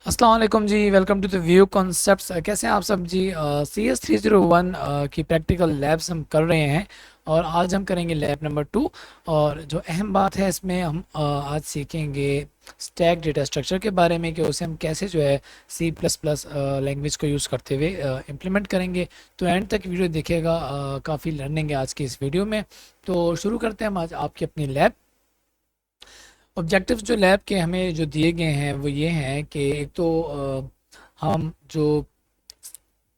अस्सलाम वालेकुम जी। Welcome to the view concepts. कैसे हैं आप सब जी। CS 301 की प्रैक्टिकल लैब्स हम कर रहे हैं और आज हम करेंगे लैब नंबर 2। और जो अहम बात है इसमें हम आज सीखेंगे स्टैक डेटा स्ट्रक्चर के बारे में कि उसे हम कैसे जो है C++ लैंग्वेज को यूज़ करते हुए इम्प्लीमेंट करेंगे। तो एंड तक वीडियो देखिएगा, काफ़ी लर्निंग है आज की इस वीडियो में। तो शुरू करते हैं हम आज आपकी अपनी लैब। ऑब्जेक्टिव्स जो लैब के हमें जो दिए गए हैं वो ये हैं कि एक तो हम जो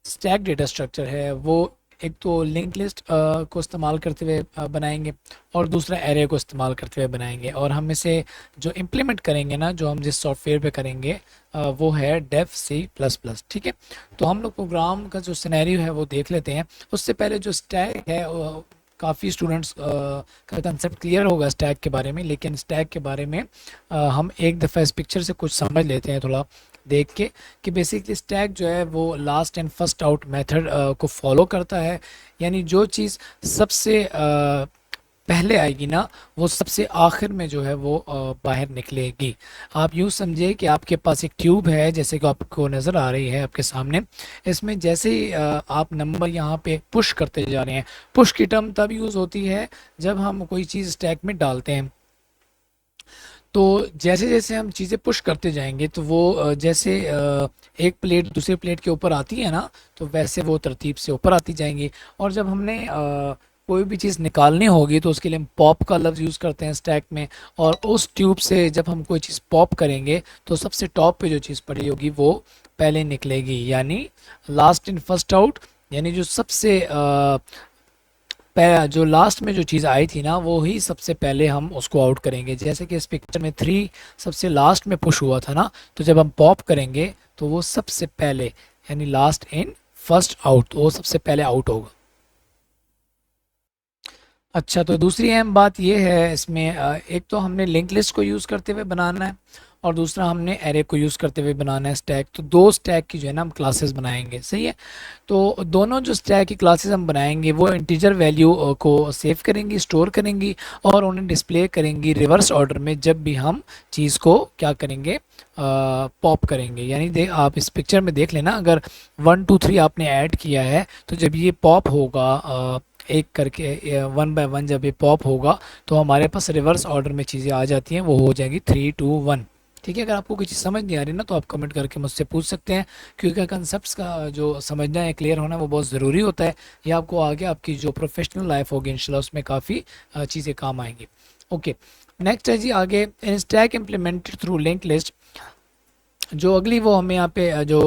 स्टैक डेटा स्ट्रक्चर है वो एक तो लिंक लिस्ट को इस्तेमाल करते हुए बनाएंगे और दूसरा एरे को इस्तेमाल करते हुए बनाएंगे। और हम इसे जो इम्प्लीमेंट करेंगे ना, जो हम जिस सॉफ्टवेयर पे करेंगे वो है डेफ C++। ठीक है, तो हम लोग प्रोग्राम का जो सिनेरियो है वो देख लेते हैं। उससे पहले जो स्टैक है काफ़ी स्टूडेंट्स का कंसेप्ट क्लियर होगा स्टैक के बारे में, लेकिन स्टैक के बारे में हम एक दफ़ा इस पिक्चर से कुछ समझ लेते हैं थोड़ा देख के कि बेसिकली स्टैक जो है वो last and first out method को फॉलो करता है। यानी जो चीज़ सबसे पहले आएगी ना वो सबसे आखिर में जो है वो बाहर निकलेगी। आप यूँ समझिए कि आपके पास एक ट्यूब है जैसे कि आपको नज़र आ रही है आपके सामने। इसमें जैसे ही आप नंबर यहाँ पे पुश करते जा रहे हैं, पुश की टर्म तब यूज़ होती है जब हम कोई चीज़ स्टैक में डालते हैं। तो जैसे जैसे हम चीज़ें पुश करते जाएंगे तो वो जैसे एक प्लेट दूसरे प्लेट के ऊपर आती है ना, तो वैसे वो तरतीब से ऊपर आती जाएंगी। और जब हमने कोई भी चीज़ निकालनी होगी तो उसके लिए हम पॉप का लफ्ज़ यूज़ करते हैं स्टैक में। और उस ट्यूब से जब हम कोई चीज़ पॉप करेंगे तो सबसे टॉप पे जो चीज़ पड़ी होगी वो पहले निकलेगी, यानी लास्ट इन फर्स्ट आउट। यानी जो सबसे जो लास्ट में जो चीज़ आई थी ना वो ही सबसे पहले हम उसको आउट करेंगे। जैसे कि इस पिक्चर में 3 सबसे लास्ट में पुश हुआ था ना, तो जब हम पॉप करेंगे तो वो सबसे पहले यानी लास्ट इन फर्स्ट आउट, तो वो सबसे पहले आउट होगा। अच्छा, तो दूसरी अहम बात ये है इसमें, एक तो हमने लिंक लिस्ट को यूज़ करते हुए बनाना है और दूसरा हमने एरे को यूज़ करते हुए बनाना है स्टैक। तो दो स्टैक की जो है ना हम क्लासेस बनाएंगे, सही है। तो दोनों जो स्टैक की क्लासेस हम बनाएंगे वो इंटीजर वैल्यू को सेव करेंगी, स्टोर करेंगी और उन्हें डिस्प्ले करेंगी रिवर्स ऑर्डर में जब भी हम चीज़ को क्या करेंगे, पॉप करेंगे। यानी आप इस पिक्चर में देख लेना, अगर 1 2 3 आपने ऐड किया है तो जब ये पॉप होगा एक करके 1 बाय 1, जब ये पॉप होगा तो हमारे पास रिवर्स ऑर्डर में चीज़ें आ जाती हैं, वो हो जाएंगी 3 2 1। ठीक है, अगर आपको कोई चीज़ समझ नहीं आ रही ना तो आप कमेंट करके मुझसे पूछ सकते हैं, क्योंकि कंसेप्ट का जो समझना है, क्लियर होना, वो बहुत ज़रूरी होता है। ये आपको आगे आपकी जो प्रोफेशनल लाइफ होगी इंशाल्लाह उसमें काफ़ी चीज़ें काम आएंगी। ओके, नेक्स्ट है जी आगे, stack implemented through link list. जो अगली वो हमें यहाँ पे जो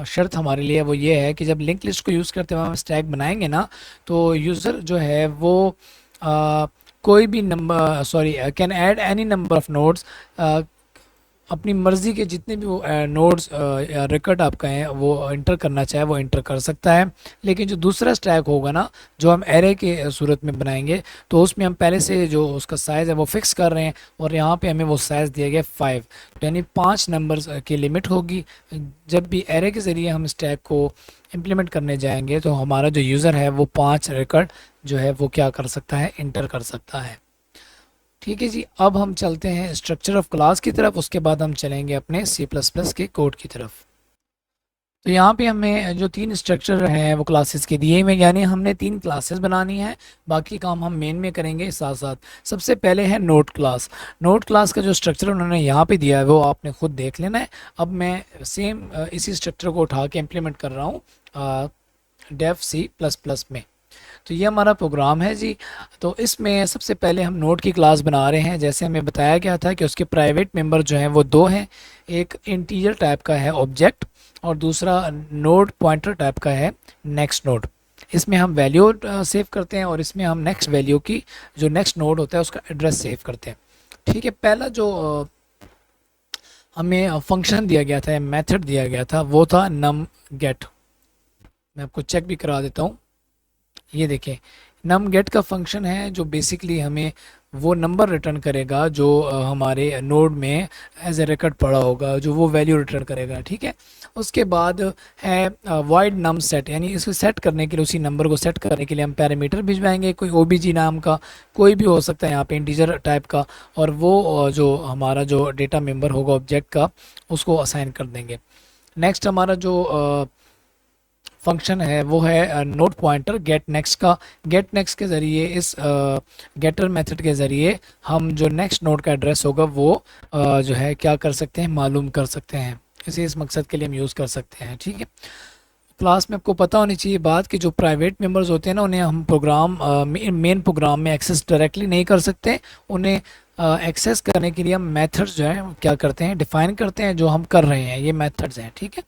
शर्त हमारे लिए वो ये है कि जब लिंक लिस्ट को यूज़ करते हुए हम स्टैक बनाएंगे ना, तो यूज़र जो है वो कोई भी number can add any number of nodes, अपनी मर्ज़ी के जितने भी वो नोड्स या रिकॉर्ड आपका है वो इंटर करना चाहे वो इंटर कर सकता है। लेकिन जो दूसरा स्टैक होगा ना, जो हम एरे के सूरत में बनाएंगे, तो उसमें हम पहले से जो उसका साइज़ है वो फिक्स कर रहे हैं और यहाँ पे हमें वो साइज़ दिया गया 5, तो यानी 5 नंबर्स की लिमिट होगी। जब भी एरे के ज़रिए हम स्टैक को इम्प्लीमेंट करने जाएंगे तो हमारा जो यूज़र है वो 5 रिकॉर्ड जो है वो क्या कर सकता है, इंटर कर सकता है। ठीक है जी, अब हम चलते हैं स्ट्रक्चर ऑफ क्लास की तरफ, उसके बाद हम चलेंगे अपने C++ के कोड की तरफ। तो यहाँ पे हमें जो 3 स्ट्रक्चर हैं वो क्लासेस के दिए हुए, यानी हमने 3 क्लासेस बनानी है। बाकी काम हम मेन में करेंगे साथ साथ। सबसे पहले है नोड क्लास। नोड क्लास का जो स्ट्रक्चर उन्होंने यहाँ पे दिया है वो आपने खुद देख लेना है। अब मैं सेम इसी स्ट्रक्चर को उठा के इम्प्लीमेंट कर रहा हूँ डेफ C++ में। तो ये हमारा प्रोग्राम है जी। तो इसमें सबसे पहले हम नोड की क्लास बना रहे हैं। जैसे हमें बताया गया था कि उसके प्राइवेट मेंबर जो हैं वो 2 हैं, एक इंटीजर टाइप का है ऑब्जेक्ट और दूसरा नोड पॉइंटर टाइप का है नेक्स्ट नोड। इसमें हम वैल्यू सेव करते हैं और इसमें हम नेक्स्ट वैल्यू की जो नेक्स्ट नोड होता है उसका एड्रेस सेव करते हैं। ठीक है, पहला जो हमें फंक्शन दिया गया था, मेथड दिया गया था, वो था num get। मैं आपको चेक भी करा देता हूँ, ये देखें नम गेट का फंक्शन है जो बेसिकली हमें वो नंबर रिटर्न करेगा जो हमारे नोड में एज ए रिकॉर्ड पड़ा होगा, जो वो वैल्यू रिटर्न करेगा, ठीक है। उसके बाद है वाइड नम सेट, यानी इसको सेट करने के लिए, उसी नंबर को सेट करने के लिए हम पैरामीटर भिजवाएंगे, कोई ओबीजी नाम का, कोई भी हो सकता है यहाँ पे इंटीजर टाइप का, और वो जो हमारा जो डेटा मेंबर होगा ऑब्जेक्ट का, उसको असाइन कर देंगे। नेक्स्ट हमारा जो फंक्शन है वो है नोड पॉइंटर गेट नेक्स्ट का। गेट नेक्स्ट के ज़रिए, इस गेटर मेथड के ज़रिए हम जो नेक्स्ट नोड का एड्रेस होगा वो जो है क्या कर सकते हैं, मालूम कर सकते हैं। इस मकसद के लिए हम यूज़ कर सकते हैं, ठीक है। क्लास में आपको पता होनी चाहिए बात कि जो प्राइवेट मेंबर्स होते हैं ना, उन्हें हम प्रोग्राम मेन प्रोग्राम में एक्सेस डायरेक्टली नहीं कर सकते। उन्हें एक्सेस करने के लिए हम मेथड्स जो है क्या करते हैं, डिफाइन करते हैं, जो हम कर रहे हैं, ये मेथड्स हैं, ठीक है।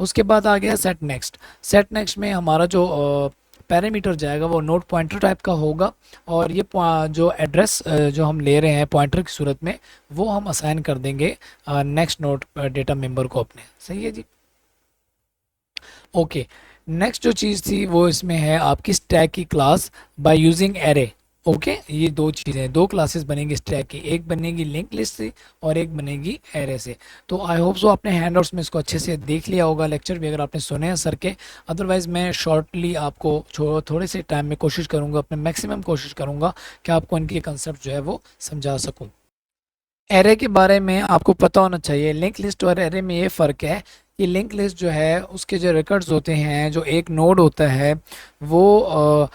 उसके बाद आ गया सेट नेक्स्ट। सेट नेक्स्ट में हमारा जो पैरामीटर जाएगा वो नोड पॉइंटर टाइप का होगा, और ये जो एड्रेस जो हम ले रहे हैं पॉइंटर की सूरत में, वो हम असाइन कर देंगे नेक्स्ट नोड डेटा मेंबर को अपने। सही है जी, ओके। नेक्स्ट जो चीज़ थी वो इसमें है आपकी स्टैक की class by using array. Okay, ये दो चीज़ें, दो क्लासेस बनेंगी स्टैक की, एक बनेगी लिंक लिस्ट से और एक बनेगी एरे से। तो आई होप सो आपने हैंडआउट्स में इसको अच्छे से देख लिया होगा, लेक्चर भी अगर आपने सुने हैं सर के। अदरवाइज़ मैं शॉर्टली आपको थोड़े से टाइम में कोशिश करूँगा, अपने मैक्सिमम कोशिश करूँगा कि आपको इनके कंसेप्ट जो है वो समझा सकूँ। एरे के बारे में आपको पता होना चाहिए, लिंक लिस्ट और एरे में ये फ़र्क है कि लिंक लिस्ट जो है उसके जो रिकॉर्ड्स होते हैं, जो एक नोड होता है वो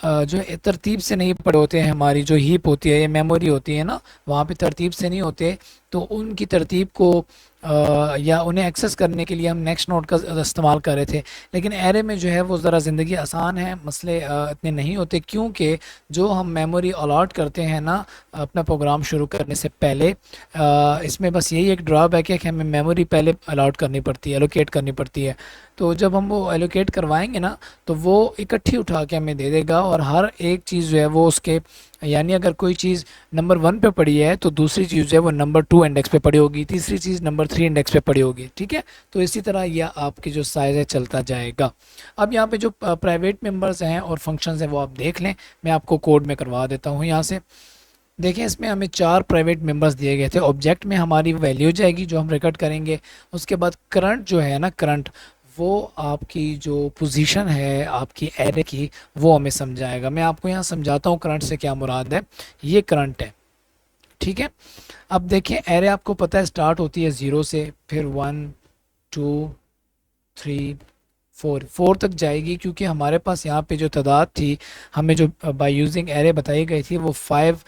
जो है तरतीब से नहीं पड़े होते हैं। हमारी जो हीप होती है, ये मेमोरी होती है ना, वहाँ पे तरतीब से नहीं होते, तो उनकी तरतीब को या उन्हें एक्सेस करने के लिए हम नेक्स्ट नोड का इस्तेमाल कर रहे थे। लेकिन एरे में जो है वो ज़रा ज़िंदगी आसान है, मसले इतने नहीं होते, क्योंकि जो हम मेमोरी अलॉट करते हैं ना अपना प्रोग्राम शुरू करने से पहले, इसमें बस यही एक ड्रॉबैक है कि हमें मेमोरी पहले अलॉट करनी पड़ती है, एलोकेट करनी पड़ती है। तो जब हम वो एलोकेट करवाएंगे ना, तो वो इकट्ठी उठा के हमें दे देगा, और हर एक चीज़ जो है वो उसके, यानी अगर कोई चीज़ नंबर 1 पे पड़ी है तो दूसरी चीज़ जो है वो नंबर 2 इंडेक्स पे पड़ी होगी, तीसरी चीज़ नंबर 3 इंडेक्स पे पड़ी होगी, ठीक है। तो इसी तरह यह आपकी जो साइज़ है चलता जाएगा। अब यहाँ पे जो प्राइवेट मेंबर्स हैं और फंक्शंस हैं वो आप देख लें, मैं आपको कोड में करवा देता हूँ। यहाँ से देखें, इसमें हमें 4 प्राइवेट मेंबर्स दिए गए थे। ऑब्जेक्ट में हमारी वैल्यू जाएगी जो हम रिकॉर्ड करेंगे। उसके बाद करंट जो है ना, करंट वो आपकी जो पोजीशन है आपकी एरे की, वो हमें समझाएगा। मैं आपको यहाँ समझाता हूँ करंट से क्या मुराद है। ये करंट है, ठीक है। अब देखें, एरे आपको पता है स्टार्ट होती है 0 से, फिर 1 2 3 4 तक जाएगी, क्योंकि हमारे पास यहाँ पे जो तादाद थी, हमें जो बाय यूजिंग एरे बताई गई थी वो 5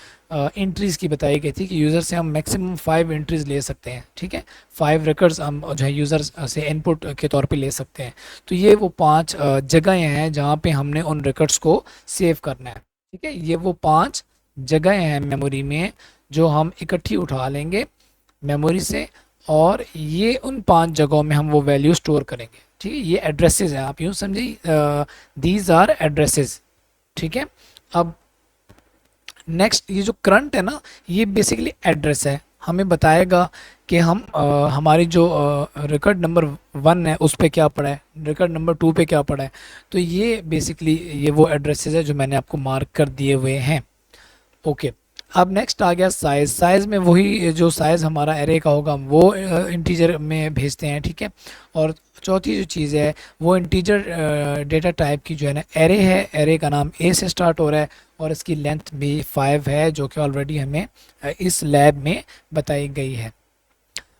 एंट्रीज़ की बताई गई थी कि यूज़र से हम मैक्सिमम 5 एंट्रीज़ ले सकते हैं, ठीक है। 5 रिकॉर्ड्स हम जो है यूज़र से इनपुट के तौर पे ले सकते हैं। तो ये वो 5 जगहें हैं जहाँ पे हमने उन रिकॉर्ड्स को सेव करना है, ठीक है। ये वो 5 जगहें हैं मेमोरी में जो हम इकट्ठी उठा लेंगे मेमोरी से, और ये उन 5 जगहों में हम वो वैल्यू स्टोर करेंगे, ठीक है। ये एड्रेसेस हैं, आप यूँ समझिए, दीज आर एड्रेसेस, ठीक है। अब नेक्स्ट, ये जो करंट है ना, ये बेसिकली एड्रेस है, हमें बताएगा कि हम हमारी जो रिकॉर्ड नंबर 1 है उस पे क्या पड़ा है, रिकॉर्ड नंबर 2 पे क्या पड़ा है। तो ये बेसिकली ये वो एड्रेसेस है जो मैंने आपको मार्क कर दिए हुए हैं, ओके। अब नेक्स्ट आ गया साइज़। साइज़ में वही जो साइज़ हमारा एरे का होगा हम वो इंटीजर में भेजते हैं, ठीक है। और चौथी जो चीज़ है वो इंटीजर डेटा टाइप की जो है ना एरे है, एरे का नाम ए से स्टार्ट हो रहा है, और इसकी लेंथ भी 5 है, जो कि ऑलरेडी हमें इस लैब में बताई गई है।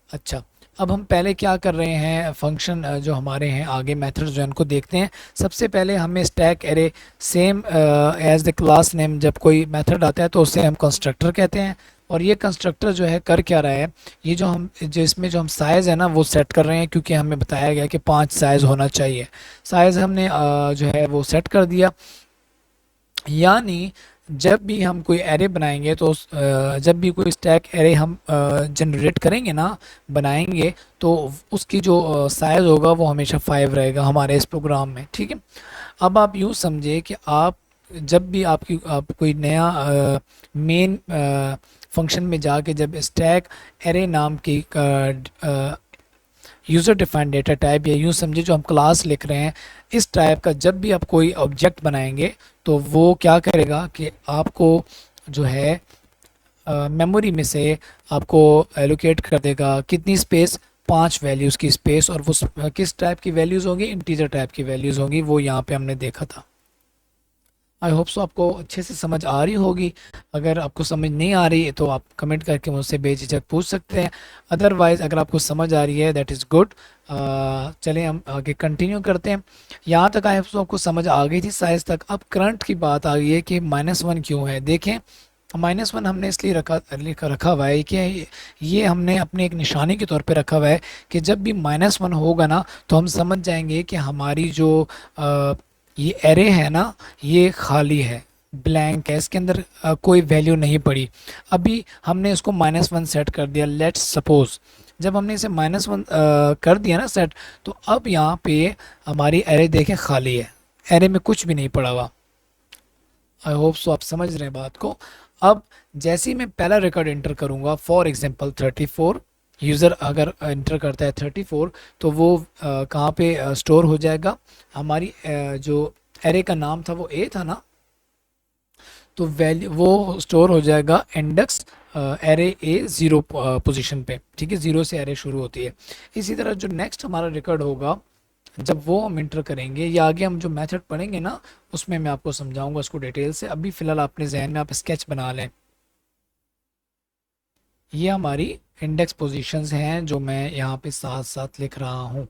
अच्छा, अब हम पहले क्या कर रहे हैं, फंक्शन जो हमारे हैं आगे मेथड्स जो हैं उनको देखते हैं। सबसे पहले हमें stack array same as the class name, जब कोई मेथड आता है तो उसे हम कंस्ट्रक्टर कहते हैं। और ये कंस्ट्रक्टर जो है कर क्या रहा है, ये जो इसमें जो हम साइज़ है ना वो सेट कर रहे हैं, क्योंकि हमें बताया गया कि 5 साइज़ होना चाहिए। साइज़ हमने जो है वो सेट कर दिया, यानी जब भी हम कोई एरे बनाएंगे तो जब भी कोई स्टैक एरे हम जनरेट करेंगे ना, बनाएंगे, तो उसकी जो साइज़ होगा वो हमेशा 5 रहेगा हमारे इस प्रोग्राम में, ठीक है। अब आप यूँ समझे कि आप जब भी आप कोई नया मेन फंक्शन में जाके जब स्टैक एरे नाम की यूज़र डिफाइंड डेटा टाइप, या यूँ समझे जो हम क्लास लिख रहे हैं, इस टाइप का जब भी आप कोई ऑब्जेक्ट बनाएंगे तो वो क्या करेगा कि आपको जो है मेमोरी में से आपको एलोकेट कर देगा कितनी स्पेस, 5 वैल्यूज़ की स्पेस, और वो किस टाइप की वैल्यूज़ होंगी, इंटीजर टाइप की वैल्यूज़ होंगी, वो यहाँ पे हमने देखा था। आई होप सो आपको अच्छे से समझ आ रही होगी। अगर आपको समझ नहीं आ रही है तो आप कमेंट करके मुझसे बेझिझक पूछ सकते हैं, अदरवाइज़ अगर आपको समझ आ रही है दैट इज़ गुड। चलें हम आगे कंटिन्यू करते हैं। यहाँ तक आई होप सो आपको समझ आ गई थी साइज तक। अब करंट की बात आ गई है कि -1 क्यों है। देखें, -1 हमने इसलिए रखा हुआ है कि ये हमने अपने एक निशानी के तौर पे रखा हुआ है कि जब भी -1 होगा ना तो हम समझ जाएंगे कि हमारी जो ये एरे है ना, ये खाली है, ब्लैंक है, इसके अंदर कोई वैल्यू नहीं पड़ी। अभी हमने इसको -1 सेट कर दिया। लेट्स सपोज जब हमने इसे -1 कर दिया ना सेट, तो अब यहाँ पे हमारी एरे देखें खाली है, एरे में कुछ भी नहीं पड़ा हुआ। आई होप सो आप समझ रहे हैं बात को। अब जैसे ही मैं पहला रिकॉर्ड एंटर करूँगा, फॉर एग्जांपल 34, यूज़र अगर एंटर करता है 34, तो वो कहाँ पे स्टोर हो जाएगा, हमारी जो एरे का नाम था वो ए था ना, तो वैल्यू वो स्टोर हो जाएगा इंडेक्स एरे ए 0 पोजीशन पे। ठीक है, 0 से एरे शुरू होती है। इसी तरह जो नेक्स्ट हमारा रिकॉर्ड होगा, जब वो हम इंटर करेंगे या आगे हम जो मेथड पढ़ेंगे ना, उसमें मैं आपको समझाऊंगा उसको डिटेल से। अभी फ़िलहाल अपने जहन में आप स्केच बना लें। ये हमारी इंडेक्स पोजीशंस हैं जो मैं यहाँ पे साथ साथ लिख रहा हूँ।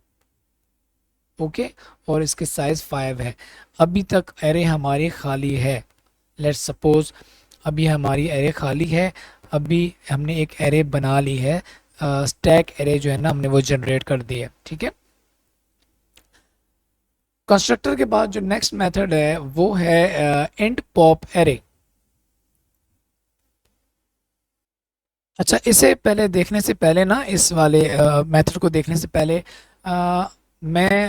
ओके, और इसके साइज़ 5 है। अभी तक एरे हमारी खाली है। लेट्स सपोज अभी हमारी एरे खाली है। अभी हमने एक एरे बना ली है, स्टैक एरे जो है ना, हमने वो जनरेट कर दी है। ठीक है, कंस्ट्रक्टर के बाद जो नेक्स्ट मेथड है वो है इंट पॉप एरे। अच्छा, इसे पहले देखने से पहले ना, इस वाले मेथड को देखने से पहले मैं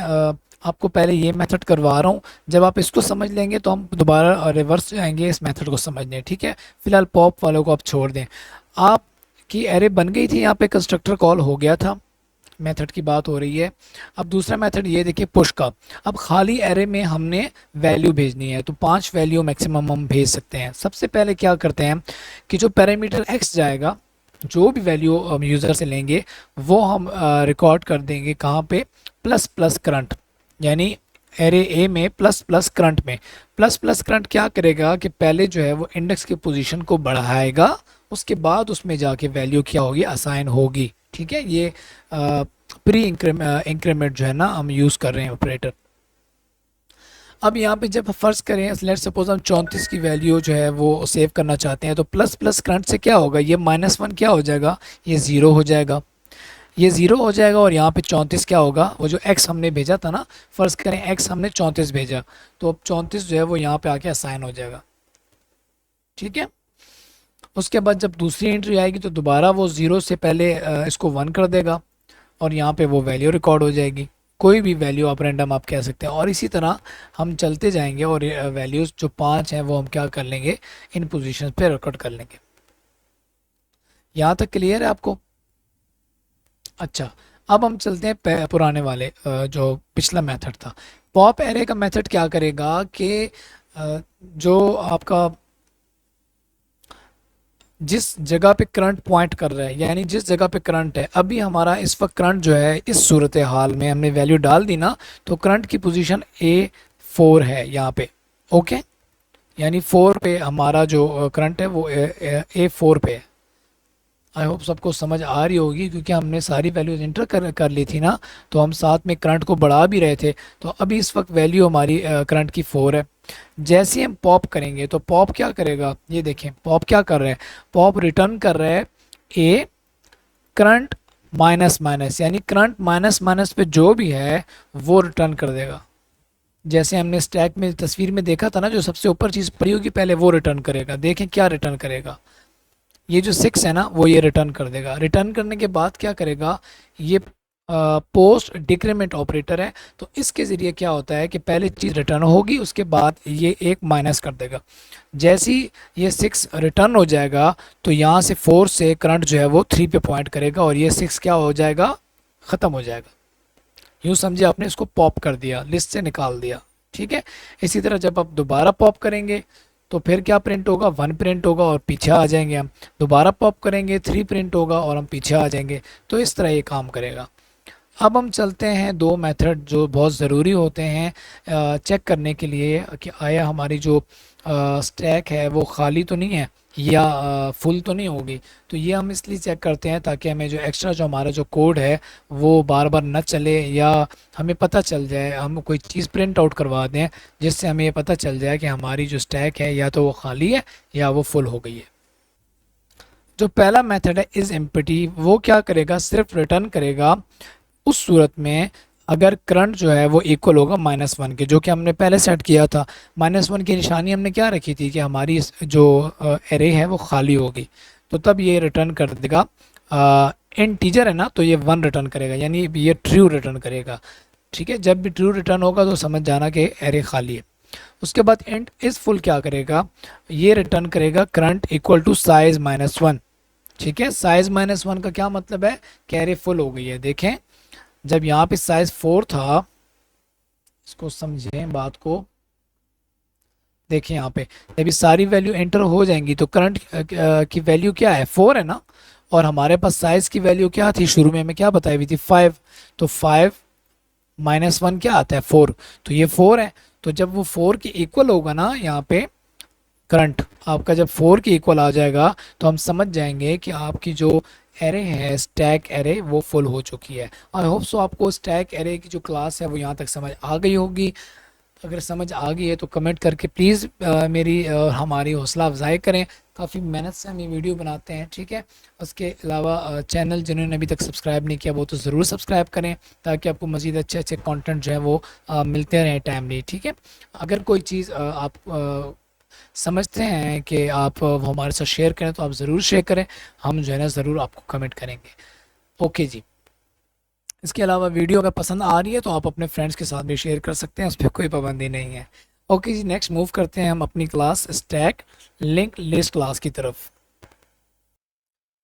आपको पहले ये मेथड करवा रहा हूँ। जब आप इसको समझ लेंगे तो हम दोबारा रिवर्स जाएंगे इस मेथड को समझने। ठीक है, फिलहाल पॉप वालों को आप छोड़ दें। आपकी एरे बन गई थी, यहाँ पे कंस्ट्रक्टर कॉल हो गया था, मेथड की बात हो रही है। अब दूसरा मेथड ये देखिए, पुश का। अब खाली एरे में हमने वैल्यू भेजनी है, तो 5 वैल्यू मैक्सिमम हम भेज सकते हैं। सबसे पहले क्या करते हैं कि जो पैरामीटर x जाएगा, जो भी वैल्यू हम यूज़र से लेंगे, वो हम रिकॉर्ड कर देंगे कहाँ पे, प्लस प्लस करंट, यानी एरे ए में प्लस प्लस करंट में। प्लस प्लस करंट क्या करेगा कि पहले जो है वो इंडेक्स की पोजीशन को बढ़ाएगा, उसके बाद उसमें जाके वैल्यू क्या होगी, असाइन होगी। ठीक है, ये प्री इंक्रीमेंट जो है ना हम यूज़ कर रहे हैं ऑपरेटर। अब यहाँ पे जब फ़र्ज करें, लेट सपोज हम 34 की वैल्यू जो है वो सेव करना चाहते हैं, तो प्लस प्लस करंट से क्या होगा, ये -1 क्या हो जाएगा, ये 0 हो जाएगा, ये 0 हो जाएगा। और यहाँ पे 34 क्या होगा, वो जो x हमने भेजा था ना, फ़र्ज़ करें x हमने 34 भेजा, तो अब 34 जो है वो यहाँ पे आके असाइन हो जाएगा। ठीक है, उसके बाद जब दूसरी एंट्री आएगी तो दोबारा वो 0 से पहले इसको 1 कर देगा, और यहाँ पे वो वैल्यू रिकॉर्ड हो जाएगी। कोई भी वैल्यू आप रैंडम आप कह सकते हैं, और इसी तरह हम चलते जाएंगे, और वैल्यूज़ जो 5 हैं वो हम क्या कर लेंगे, इन पोजीशन पे रिकॉर्ड कर लेंगे। यहाँ तक क्लियर है आपको? अच्छा, अब हम चलते हैं पुराने वाले जो पिछला मेथड था। पॉप एरे का मेथड क्या करेगा कि जो आपका जिस जगह पे करंट पॉइंट कर रहा है, यानी जिस जगह पे करंट है, अभी हमारा इस वक्त करंट जो है, इस सूरत हाल में हमने वैल्यू डाल दी ना, तो करंट की पोजीशन A4 है यहाँ पे। ओके, यानी 4 पे हमारा जो करंट है वो A4 पे है। आई होप सबको समझ आ रही होगी, क्योंकि हमने सारी वैल्यूज इंटर कर ली थी ना, तो हम साथ में करंट को बढ़ा भी रहे थे। तो अभी इस वक्त वैल्यू हमारी करंट की 4 है। जैसे ही हम पॉप करेंगे तो पॉप क्या करेगा, ये देखें पॉप क्या कर रहा है, पॉप रिटर्न कर रहा है ए करंट माइनस माइनस, यानी करंट माइनस माइनस पे जो भी है वो रिटर्न कर देगा। जैसे हमने स्टैक में तस्वीर में देखा था ना, जो सबसे ऊपर चीज़ पड़ी होगी पहले वो रिटर्न करेगा। देखें क्या रिटर्न करेगा, ये जो 6 है ना वो ये रिटर्न कर देगा। रिटर्न करने के बाद क्या करेगा, ये पोस्ट डिक्रीमेंट ऑपरेटर है, तो इसके ज़रिए क्या होता है कि पहले चीज़ रिटर्न होगी, उसके बाद ये एक माइनस कर देगा। जैसे ही ये 6 रिटर्न हो जाएगा, तो यहाँ से 4 से करंट जो है वो 3 पे पॉइंट करेगा, और ये 6 क्या हो जाएगा, ख़त्म हो जाएगा। यूँ समझिए आपने इसको पॉप कर दिया, लिस्ट से निकाल दिया, ठीक है। इसी तरह जब आप दोबारा पॉप करेंगे तो फिर क्या प्रिंट होगा, 1 प्रिंट होगा और पीछे आ जाएंगे हम। दोबारा पॉप करेंगे 3 प्रिंट होगा और हम पीछे आ जाएंगे। तो इस तरह ये काम करेगा। अब हम चलते हैं दो मेथड जो बहुत ज़रूरी होते हैं चेक करने के लिए कि आया हमारी जो स्टैक है वो खाली तो नहीं है या फुल तो नहीं होगी। तो ये हम इसलिए चेक करते हैं ताकि हमें जो एक्स्ट्रा जो हमारा जो कोड है वो बार बार न चले, या हमें पता चल जाए, हम कोई चीज़ प्रिंट आउट करवा दें जिससे हमें ये पता चल जाए कि हमारी जो स्टैक है या तो वो खाली है या वो फुल हो गई है। जो पहला मेथड है इज़ एम्प्टी, वो क्या करेगा, सिर्फ रिटर्न करेगा उस सूरत में अगर करंट जो है वो इक्वल होगा -1 के, जो कि हमने पहले सेट किया था। -1 की निशानी हमने क्या रखी थी कि हमारी जो एरे है वो खाली होगी। तो तब ये रिटर्न कर देगा, इंटीजर है ना, तो ये 1 रिटर्न करेगा, यानी ये ट्रू रिटर्न करेगा। ठीक है, जब भी ट्रू रिटर्न होगा तो समझ जाना कि एरे खाली है। उसके बाद इंट इज़ फुल क्या करेगा, ये रिटर्न करेगा करंट इक्वल टू साइज -1। ठीक है, साइज -1 का क्या मतलब है कि एरे फुल हो गई है। देखें, जब यहाँ पे साइज 4 था, इसको समझें बात को, देखें यहाँ पे जब ये सारी वैल्यू एंटर हो जाएंगी तो करंट की वैल्यू क्या है, 4 है ना, और हमारे पास साइज की वैल्यू क्या थी, शुरू में हमें क्या बताई हुई थी, 5। तो 5 -1 क्या आता है, 4। तो ये 4 है। तो जब वो 4 के इक्वल होगा ना यहाँ पे करंट आपका, जब 4 के इक्वल आ जाएगा तो हम समझ जाएंगे कि आपकी जो एरे है स्टैक एरे वो फुल हो चुकी है। आई होप सो आपको स्टैक एरे की जो क्लास है वो यहाँ तक समझ आ गई होगी। अगर समझ आ गई है तो कमेंट करके प्लीज़ मेरी हमारी हौसला अफजाई करें। काफ़ी मेहनत से हम ये वीडियो बनाते हैं, ठीक है। उसके अलावा चैनल जिन्होंने अभी तक सब्सक्राइब नहीं किया वो तो ज़रूर सब्सक्राइब करें ताकि आपको मज़ीद अच्छे अच्छे कंटेंट जो है वो मिलते रहें टाइमली, ठीक है। अगर कोई चीज़ आप समझते हैं कि आप वो हमारे साथ शेयर करें तो आप ज़रूर शेयर करें, हम जो है ना ज़रूर आपको कमेंट करेंगे। ओके जी। इसके अलावा वीडियो अगर पसंद आ रही है तो आप अपने फ्रेंड्स के साथ भी शेयर कर सकते हैं, उस पर कोई पाबंदी नहीं है। ओके जी, नेक्स्ट मूव करते हैं हम अपनी class stack link list class की तरफ।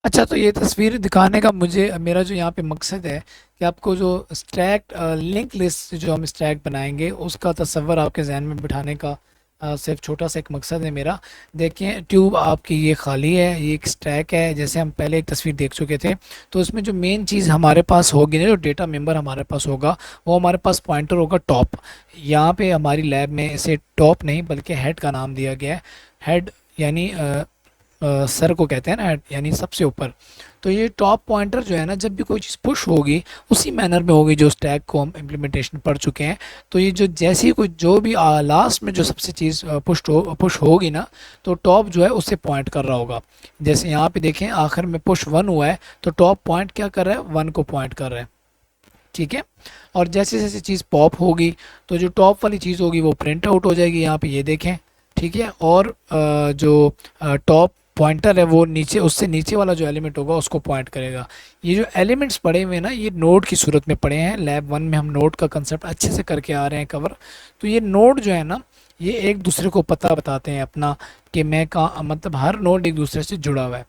अच्छा, तो ये तस्वीर दिखाने का मेरा जो यहाँ पे मकसद है कि आपको जो स्टैक लिंक लिस्ट जो हम स्टैक बनाएंगे उसका तस्वर आपके जहन में बिठाने का सिर्फ छोटा सा एक मकसद है मेरा। देखिए, ट्यूब आपकी ये खाली है, ये एक स्टैक है, जैसे हम पहले एक तस्वीर देख चुके थे। तो उसमें जो मेन चीज़ हमारे पास होगी ना, जो डेटा मेंबर हमारे पास होगा वो हमारे पास पॉइंटर होगा टॉप। यहाँ पे हमारी लैब में इसे टॉप नहीं बल्कि हेड का नाम दिया गया है। हेड यानी सर को कहते हैं ना, हेड यानी सबसे ऊपर। तो ये टॉप पॉइंटर जो है ना, जब भी कोई चीज़ पुश होगी उसी मैनर में होगी जो स्टैक को हम इम्प्लीमेंटेशन पढ़ चुके हैं। तो ये जो जैसे ही कोई जो भी लास्ट में जो सबसे चीज़ पुश होगी ना, तो टॉप जो है उससे पॉइंट कर रहा होगा। जैसे यहाँ पे देखें आखिर में पुश 1 हुआ है तो टॉप पॉइंट क्या कर रहा है, 1 को पॉइंट कर रहा है, ठीक है। और जैसे जैसे चीज़ पॉप होगी तो जो टॉप वाली चीज़ होगी वो प्रिंट आउट हो जाएगी, यहाँ पे ये देखें, ठीक है। और जो टॉप पॉइंटर है वो नीचे, उससे नीचे वाला जो एलिमेंट होगा उसको पॉइंट करेगा। ये जो एलिमेंट्स पड़े हुए हैं ना, ये नोड की सूरत में पड़े हैं। लैब 1 में हम नोड का कंसेप्ट अच्छे से करके आ रहे हैं कवर। तो ये नोड जो है ना, ये एक दूसरे को पता बताते हैं अपना कि मैं कहाँ, मतलब हर नोड एक दूसरे से जुड़ा हुआ है।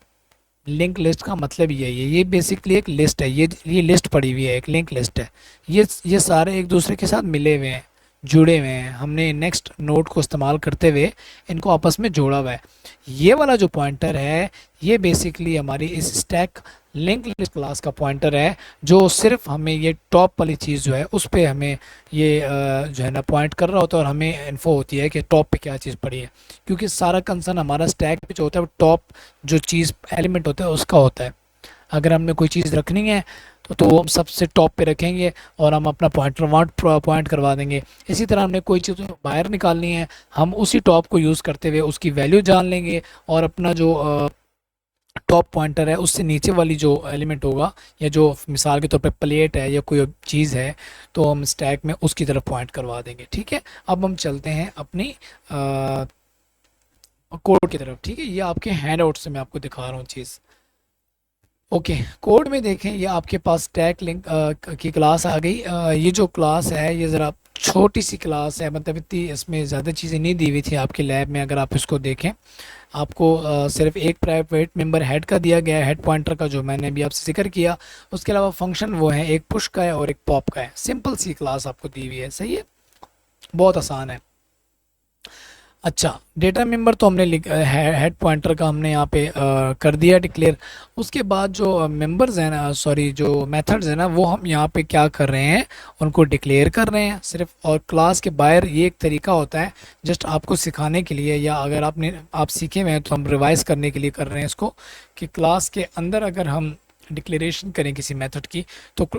लिंक लिस्ट का मतलब यही है, ये बेसिकली एक लिस्ट है, ये लिस्ट पड़ी हुई है, एक लिंक लिस्ट है। ये सारे एक दूसरे के साथ मिले हुए हैं, जुड़े हुए हैं। हमने नेक्स्ट नोड को इस्तेमाल करते हुए इनको आपस में जोड़ा हुआ है। ये वाला जो पॉइंटर है ये बेसिकली हमारी इस स्टैक लिंक लिस्ट क्लास का पॉइंटर है, जो सिर्फ हमें ये टॉप वाली चीज़ जो है उस पर हमें ये जो है ना पॉइंट कर रहा होता है और हमें इन्फो होती है कि टॉप पे क्या चीज़ पड़ी है। क्योंकि सारा कंसर्न हमारा स्टैक पे जो होता है वो टॉप जो चीज़ एलिमेंट होता है उसका होता है। अगर हमने कोई चीज़ रखनी है तो वो हम सबसे टॉप पे रखेंगे और हम अपना पॉइंटर वहाँ पॉइंट करवा देंगे। इसी तरह हमने कोई चीज़ बाहर निकालनी है, हम उसी टॉप को यूज़ करते हुए उसकी वैल्यू जान लेंगे और अपना जो टॉप पॉइंटर है उससे नीचे वाली जो एलिमेंट होगा, या जो मिसाल के तौर पे प्लेट है या कोई चीज़ है, तो हम स्टैक में उसकी तरफ पॉइंट करवा देंगे, ठीक है। अब हम चलते हैं अपनी कोड की तरफ, ठीक है। ये आपके हैंड आउट से मैं आपको दिखा रहा हूँ चीज़। ओके, कोड में देखें, ये आपके पास स्टैक लिंक की क्लास आ गई। ये जो क्लास है ये ज़रा छोटी सी क्लास है, मतलब इतनी इसमें ज़्यादा चीज़ें नहीं दी हुई थी आपके लैब में। अगर आप इसको देखें, आपको सिर्फ एक प्राइवेट मेंबर हेड का दिया गया है, हेड पॉइंटर का, जो मैंने भी आपसे जिक्र किया। उसके अलावा फंक्शन वो है, एक पुश का है और एक पॉप का है। सिंपल सी क्लास आपको दी हुई है, सही है, बहुत आसान है। अच्छा, डेटा मेंबर तो हमने हेड पॉइंटर का हमने यहाँ पे कर दिया डिक्लेयर। उसके बाद जो मेंबर्स हैं ना, सॉरी जो मेथड्स हैं ना, वो हम यहाँ पे क्या कर रहे हैं, उनको डिक्लेयर कर रहे हैं सिर्फ। और क्लास के बाहर ये एक तरीका होता है, जस्ट आपको सिखाने के लिए, या अगर आप सीखे हुए हैं तो हम रिवाइज करने के लिए कर रहे हैं इसको, कि क्लास के अंदर अगर हम डिक्लेरेशन करें किसी मेथड की, तो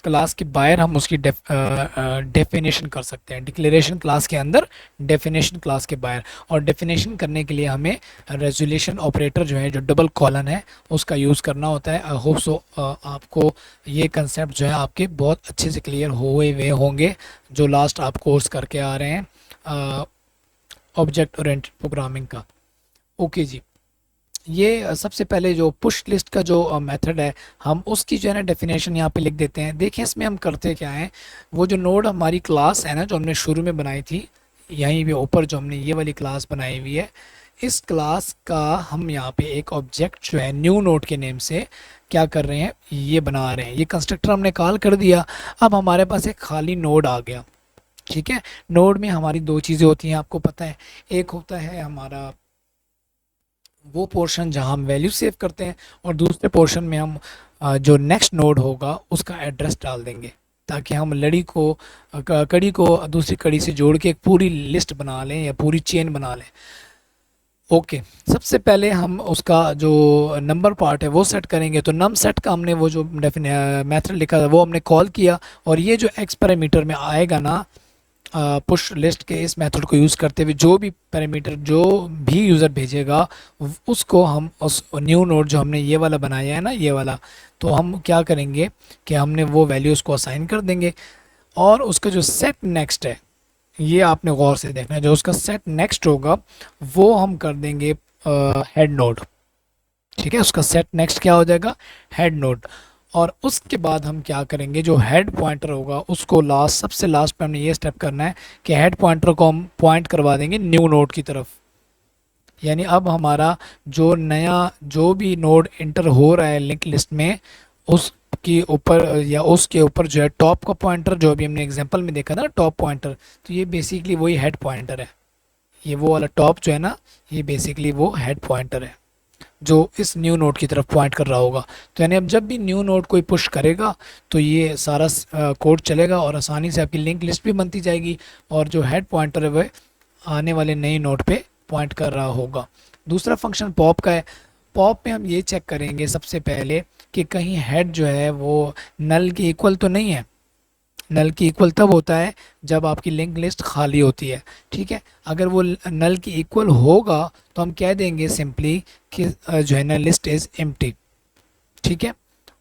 क्लास के बाहर हम उसकी डेफिनेशन कर सकते हैं। डिक्लेरेशन क्लास के अंदर, डेफिनेशन क्लास के बाहर। और डेफिनेशन करने के लिए हमें रेजोल्यूशन ऑपरेटर जो है, जो डबल कॉलन है, उसका यूज़ करना होता है। आई होप सो आपको ये कंसेप्ट जो है आपके बहुत अच्छे से क्लियर हुए हुए होंगे, जो लास्ट आप कोर्स करके आ रहे हैं ऑब्जेक्ट ओरिएंटेड प्रोग्रामिंग का। ओके जी, ये सबसे पहले जो पुश लिस्ट का जो मेथड है, हम उसकी जो है ना डेफिनेशन यहाँ पे लिख देते हैं। देखें इसमें हम करते क्या है, वो जो नोड हमारी क्लास है ना, जो हमने शुरू में बनाई थी, यहीं पे ऊपर जो हमने ये वाली क्लास बनाई हुई है, इस क्लास का हम यहाँ पे एक ऑब्जेक्ट जो है न्यू नोड के नेम से क्या कर रहे हैं, ये बना रहे हैं। ये कंस्ट्रक्टर हमने कॉल कर दिया। अब हमारे पास एक खाली नोड आ गया। ठीक है, नोड में हमारी दो चीज़ें होती हैं, आपको पता है। एक होता है हमारा वो पोर्शन जहां हम वैल्यू सेव करते हैं, और दूसरे पोर्शन में हम जो नेक्स्ट नोड होगा उसका एड्रेस डाल देंगे, ताकि हम कड़ी को दूसरी कड़ी से जोड़ के एक पूरी लिस्ट बना लें या पूरी चेन बना लें। ओके, सबसे पहले हम उसका जो नंबर पार्ट है वो सेट करेंगे। तो नम सेट का हमने वो जो मेथड लिखा था वो हमने कॉल किया, और ये जो एक्स पैरामीटर में आएगा ना, पुश लिस्ट के इस मेथड को यूज़ करते हुए, जो भी पैरामीटर जो भी यूज़र भेजेगा, उसको हम उस न्यू नोड जो हमने ये वाला बनाया है ना, ये वाला, तो हम क्या करेंगे कि हमने वो वैल्यू उसको असाइन कर देंगे। और उसका जो सेट नेक्स्ट है, ये आपने गौर से देखना है, जो उसका सेट नेक्स्ट होगा वो हम कर देंगे हेड नोड। ठीक है, उसका सेट नेक्स्ट क्या हो जाएगा, हेड नोड। और उसके बाद हम क्या करेंगे, जो हेड पॉइंटर होगा उसको लास्ट, सबसे लास्ट पे हमने ये स्टेप करना है कि हेड पॉइंटर को हम पॉइंट करवा देंगे न्यू नोड की तरफ। यानी अब हमारा जो नया जो भी नोड इंटर हो रहा है लिंक लिस्ट में, उसके ऊपर या उसके ऊपर जो है टॉप का पॉइंटर, जो अभी हमने एग्जांपल में देखा ना टॉप पॉइंटर, तो ये बेसिकली वही हेड पॉइंटर है। ये वो वाला टॉप जो है ना, ये बेसिकली वो हेड पॉइंटर है जो इस न्यू नोड की तरफ पॉइंट कर रहा होगा। तो यानी अब जब भी न्यू नोड कोई पुश करेगा तो ये सारा कोड चलेगा, और आसानी से आपकी लिंक लिस्ट भी बनती जाएगी, और जो हेड पॉइंटर है वह आने वाले नए नोड पे पॉइंट कर रहा होगा। दूसरा फंक्शन पॉप का है। पॉप में हम ये चेक करेंगे सबसे पहले कि कहीं हेड जो है वो नल के इक्वल तो नहीं है। नल की इक्वल तब होता है जब आपकी लिंक लिस्ट खाली होती है। ठीक है, अगर वो नल की इक्वल होगा तो हम कह देंगे सिंपली कि जो है ना लिस्ट इज़ एम्प्टी। ठीक है,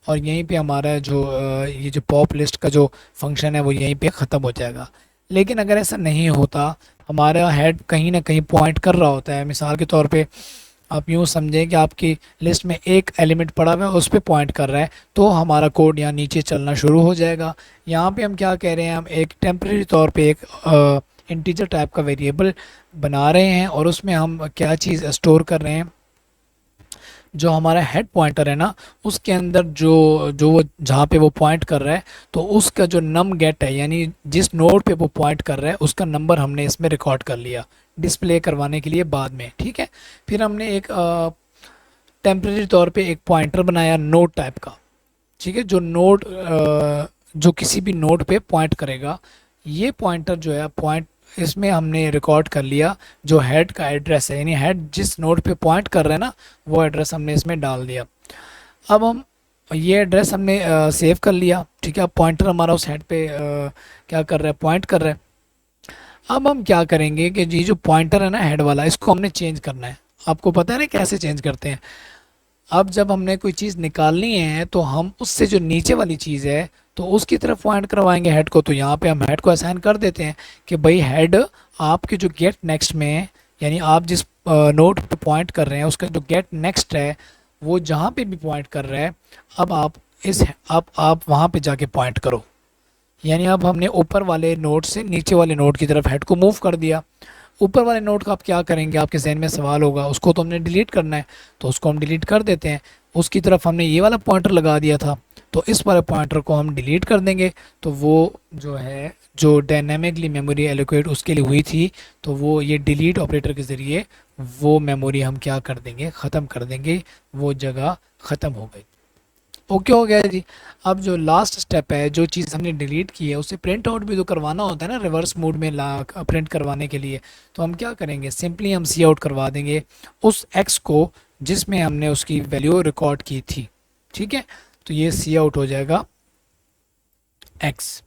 और यहीं पे हमारा जो ये जो पॉप लिस्ट का जो फंक्शन है वो यहीं पे ख़त्म हो जाएगा। लेकिन अगर ऐसा नहीं होता, हमारा हेड कहीं ना कहीं पॉइंट कर रहा होता है, मिसाल के तौर पे आप यूँ समझें कि आपकी लिस्ट में एक एलिमेंट पड़ा हुआ है, उस पर पॉइंट कर रहा है, तो हमारा कोड यहाँ नीचे चलना शुरू हो जाएगा। यहाँ पे हम क्या कह रहे हैं, हम एक टेम्परेरी तौर पे एक इंटीजर टाइप का वेरिएबल बना रहे हैं, और उसमें हम क्या चीज़ स्टोर कर रहे हैं, जो हमारा हेड पॉइंटर है ना, उसके अंदर जो जो वो जहाँ पे वो पॉइंट कर रहा है, तो उसका जो नम गेट है, यानी जिस नोड पे वो पॉइंट कर रहा है उसका नंबर हमने इसमें रिकॉर्ड कर लिया डिस्प्ले करवाने के लिए बाद में। ठीक है, फिर हमने एक टेम्परेरी तौर पे एक पॉइंटर बनाया नोड टाइप का। ठीक है, जो नोड जो किसी भी नोड पे पॉइंट करेगा, ये पॉइंटर जो है पॉइंट, इसमें हमने रिकॉर्ड कर लिया जो हेड का एड्रेस है, यानी हेड जिस नोड पे पॉइंट कर रहे हैं ना, वो एड्रेस हमने इसमें डाल दिया। अब हम ये एड्रेस हमने सेव कर लिया। ठीक है, अब पॉइंटर हमारा उस हेड पे क्या कर रहा है, पॉइंट कर रहा है। अब हम क्या करेंगे कि जी जो पॉइंटर है ना हेड वाला, इसको हमने चेंज करना है। आपको पता है ना कैसे चेंज करते हैं। अब जब हमने कोई चीज़ निकालनी है तो हम उससे जो नीचे वाली चीज़ है तो उसकी तरफ पॉइंट करवाएंगे हेड को। तो यहाँ पे हम हेड को असाइन कर देते हैं कि भाई हेड आपके जो गेट नेक्स्ट में है, यानी आप जिस नोड पे पॉइंट कर रहे हैं उसका जो गेट नेक्स्ट है, वो जहाँ पे भी पॉइंट कर रहा है, अब आप आप वहाँ पे जाके पॉइंट करो। यानी अब हमने ऊपर वाले नोड से नीचे वाले नोड की तरफ हेड को मूव कर दिया। ऊपर वाले नोड का आप क्या करेंगे, आपके जहन में सवाल होगा, उसको तो हमने डिलीट करना है, तो उसको हम डिलीट कर देते हैं। उसकी तरफ हमने ये वाला पॉइंटर लगा दिया था, तो इस वाले पॉइंटर को हम डिलीट कर देंगे। तो वो जो है, जो डायनेमिकली मेमोरी एलोकेट उसके लिए हुई थी, तो वो ये डिलीट ऑपरेटर के ज़रिए वो मेमोरी हम क्या कर देंगे, ख़त्म कर देंगे, वो जगह ख़त्म हो गई। ओके हो गया जी। अब जो लास्ट स्टेप है, जो चीज़ हमने डिलीट की है उसे प्रिंट आउट भी तो करवाना होता है ना, रिवर्स मोड में ला प्रिंट करवाने के लिए। तो हम क्या करेंगे, सिंपली हम सी आउट करवा देंगे उस एक्स को जिसमें हमने उसकी वैल्यू रिकॉर्ड की थी। ठीक है, तो ये सी आउट हो जाएगा एक्स।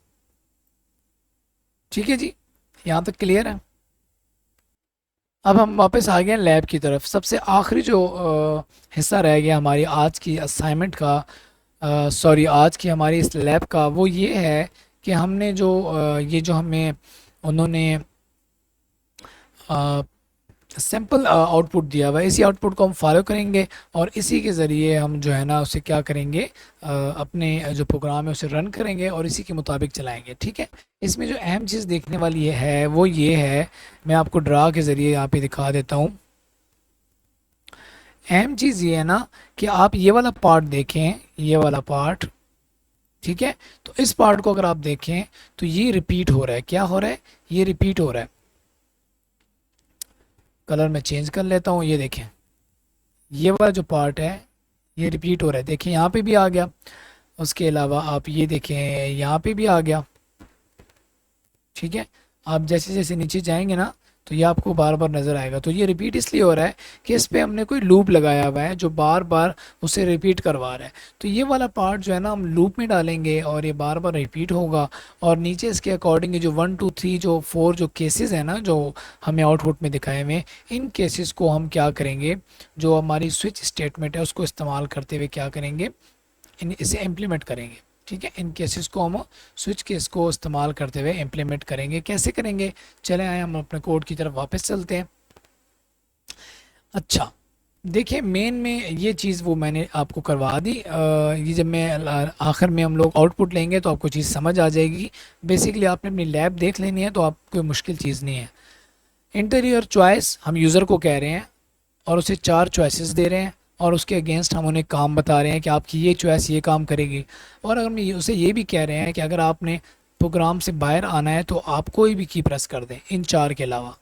ठीक है जी, यहाँ तक क्लियर है। अब हम वापस आ गए लैब की तरफ। सबसे आखिरी जो हिस्सा रह गया हमारी आज की असाइनमेंट का, सॉरी आज की हमारी इस लैब का, वो ये है कि हमने जो ये जो हमें उन्होंने सिंपल आउटपुट दिया हुआ है, इसी आउटपुट को हम फॉलो करेंगे और इसी के ज़रिए हम जो है ना उसे क्या करेंगे, अपने जो प्रोग्राम है उसे रन करेंगे और इसी के मुताबिक चलाएंगे। ठीक है, इसमें जो अहम चीज़ देखने वाली है वो ये है, मैं आपको ड्रा के ज़रिए यहाँ पे दिखा देता हूँ। अहम चीज़ ये है ना कि आप ये वाला पार्ट देखें, ये वाला पार्ट। ठीक है, तो इस पार्ट को अगर आप देखें तो ये रिपीट हो रहा है। क्या हो रहा है, ये रिपीट हो रहा है। कलर मैं चेंज कर लेता हूँ, ये देखें, ये वाला जो पार्ट है ये रिपीट हो रहा है। देखिए यहाँ पे भी आ गया, उसके अलावा आप ये देखें यहाँ पे भी आ गया। ठीक है, आप जैसे जैसे नीचे जाएंगे ना तो ये आपको बार बार नज़र आएगा। तो ये रिपीट इसलिए हो रहा है कि इस पे हमने कोई लूप लगाया हुआ है जो बार बार उसे रिपीट करवा रहा है। तो ये वाला पार्ट जो है ना हम लूप में डालेंगे और ये बार बार रिपीट होगा। और नीचे इसके अकॉर्डिंग जो 1 2 3 जो 4 जो केसेस हैं ना जो हमें आउटपुट में दिखाए हुए, इन केसेस को हम क्या करेंगे, जो हमारी स्विच स्टेटमेंट है उसको इस्तेमाल करते हुए क्या करेंगे, इसे इम्प्लीमेंट करेंगे। ठीक है, इन केसेस को हम स्विच केस को इस्तेमाल करते हुए इम्प्लीमेंट करेंगे। कैसे करेंगे, चले आए हम अपने कोड की तरफ वापस चलते हैं। अच्छा, देखिए मेन में ये चीज़ वो मैंने आपको करवा दी। ये जब मैं आखिर में हम लोग आउटपुट लेंगे तो आपको चीज़ समझ आ जाएगी। बेसिकली आपने अपनी लैब देख लेनी है, तो आप कोई मुश्किल चीज़ नहीं है। इंटीरियर चॉइस हम यूज़र को कह रहे हैं और उसे 4 चॉइसेस दे रहे हैं और उसके अगेंस्ट हम उन्हें काम बता रहे हैं कि आपकी ये चॉइस ये काम करेगी। और अगर हम उसे ये भी कह रहे हैं कि अगर आपने प्रोग्राम से बाहर आना है तो आप कोई भी की प्रेस कर दें इन 4 के अलावा।